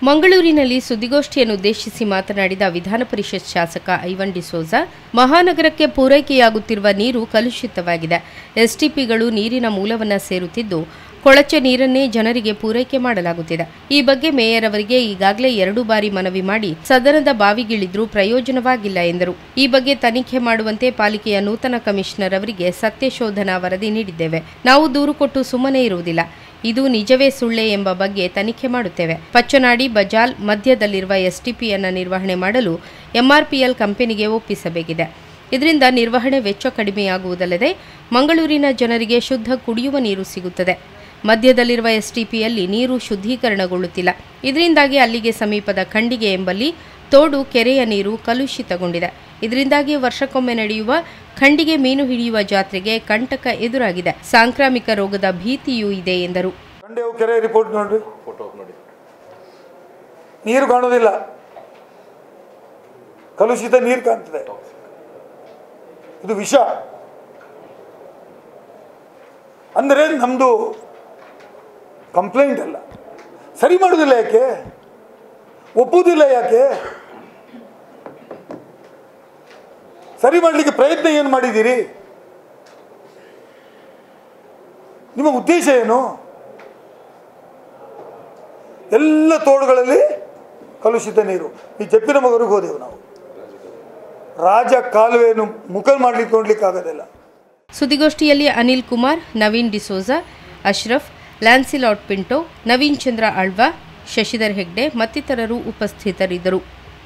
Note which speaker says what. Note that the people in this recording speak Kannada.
Speaker 1: ಮಂಗಳೂರಿನಲ್ಲಿ ಸುದ್ದಿಗೋಷ್ಠಿಯನ್ನುದ್ದೇಶಿಸಿ ಮಾತನಾಡಿದ ವಿಧಾನ ಪರಿಷತ್ ಶಾಸಕ ಐವನ್ ಡಿಸೋಜ, ಮಹಾನಗರಕ್ಕೆ ಪೂರೈಕೆಯಾಗುತ್ತಿರುವ ನೀರು ಕಲುಷಿತವಾಗಿದೆ. ಎಸ್ಟಿಪಿಗಳು ನೀರಿನ ಮೂಲವನ್ನು ಸೇರುತ್ತಿದ್ದು, ಕೊಳಚೆ ನೀರನ್ನೇ ಜನರಿಗೆ ಪೂರೈಕೆ ಮಾಡಲಾಗುತ್ತಿದೆ. ಈ ಬಗ್ಗೆ ಮೇಯರ್ ಅವರಿಗೆ ಈಗಾಗಲೇ 2 ಬಾರಿ ಮನವಿ ಮಾಡಿ ಸದನದ ಬಾವಿಗಿಳಿದ್ರೂ ಪ್ರಯೋಜನವಾಗಿಲ್ಲ ಎಂದರು. ಈ ಬಗ್ಗೆ ತನಿಖೆ ಮಾಡುವಂತೆ ಪಾಲಿಕೆಯ ನೂತನ ಕಮಿಷನರ್ ಅವರಿಗೆ ಸತ್ಯಶೋಧನಾ ವರದಿ ನೀಡಿದ್ದೇವೆ. ನಾವು ದೂರು ಕೊಟ್ಟು ಸುಮ್ಮನೆ ಇರುವುದಿಲ್ಲ. ಇದು ನಿಜವೇ ಸುಳ್ಳೆ ಎಂಬ ಬಗ್ಗೆ ತನಿಖೆ ಮಾಡುತ್ತೇವೆ. ಪಚ್ಚನಾಡಿ ಬಜಾಲ್ ಮಧ್ಯದಲ್ಲಿರುವ ಎಸ್ಟಿಪಿಯನ್ನು ನಿರ್ವಹಣೆ ಮಾಡಲು ಎಂಆರ್ಪಿಎಲ್ ಕಂಪನಿಗೆ ಒಪ್ಪಿಸಬೇಕಿದೆ. ಇದರಿಂದ ನಿರ್ವಹಣೆ ವೆಚ್ಚ ಕಡಿಮೆಯಾಗುವುದಲ್ಲದೆ ಮಂಗಳೂರಿನ ಜನರಿಗೆ ಶುದ್ಧ ಕುಡಿಯುವ ನೀರು ಸಿಗುತ್ತದೆ. ಮಧ್ಯದಲ್ಲಿರುವ ಎಸ್ಟಿಪಿಯಲ್ಲಿ ನೀರು ಶುದ್ಧೀಕರಣಗೊಳ್ಳುತ್ತಿಲ್ಲ. ಇದರಿಂದಾಗಿ ಅಲ್ಲಿಗೆ ಸಮೀಪದ ಖಂಡಿಗೆ ಎಂಬಲ್ಲಿ ತೋಡು ಕೆರೆಯ ನೀರು ಕಲುಷಿತಗೊಂಡಿದೆ. ಇದರಿಂದಾಗಿ ವರ್ಷಕ್ಕೊಮ್ಮೆ ನಡೆಯುವ ಖಂಡಿಗೆ ಮೀನು ಹಿಡಿಯುವ ಜಾತ್ರೆಗೆ ಕಂಟಕ ಎದುರಾಗಿದೆ. ಸಾಂಕ್ರಾಮಿಕ ರೋಗದ ಭೀತಿಯೂ ಇದೆ ಎಂದರು.
Speaker 2: ಕೆರೆ ರಿಪೋರ್ಟ್ ನೋಡಿ, ನೀರು ಕಾಣುವುದಿಲ್ಲ, ಕಲುಷಿತ ನೀರು ಕಾಣ್ತದೆ. ಇದು ವಿಷ. ಅಂದರೆ ನಮ್ಮದು ಕಂಪ್ಲೇಂಟ್ ಅಲ್ಲ, ಸರಿ ಮಾಡುವುದಿಲ್ಲ. ಯಾಕೆ ಒಪ್ಪುವುದಿಲ್ಲ? ಯಾಕೆ ಸರಿ ಮಾಡಲಿಕ್ಕೆ ಪ್ರಯತ್ನ ಏನು ಮಾಡಿದ್ದೀರಿ? ನಿಮ್ಮ ಉದ್ದೇಶ ಏನು? ಎಲ್ಲ ತೋಡುಗಳಲ್ಲಿ ಕಲುಷಿತ ನೀರು. ಈ ಜಪ್ಪಿನ ಮಗರಿಗೆ ಹೋದೆವು ನಾವು. ರಾಜ ಕಾಲುವೆಯನ್ನು ಮುಖಲ್ ಮಾಡಲಿಕ್ಕೆ ನೋಡ್ಲಿಕ್ಕೆ ಆಗೋದಿಲ್ಲ.
Speaker 1: ಸುದ್ದಿಗೋಷ್ಠಿಯಲ್ಲಿ ಅನಿಲ್ ಕುಮಾರ್, ನವೀನ್ ಡಿಸೋಜ, ಅಶ್ರಫ್, ಲ್ಯಾನ್ಸಿಲಾಟ್ ಪಿಂಟೋ, ನವೀನ್ ಚಂದ್ರ ಆಳ್ವಾ, ಶಶಿಧರ್ ಹೆಗ್ಡೆ ಮತ್ತಿತರರು ಉಪಸ್ಥಿತರಿದ್ದರು.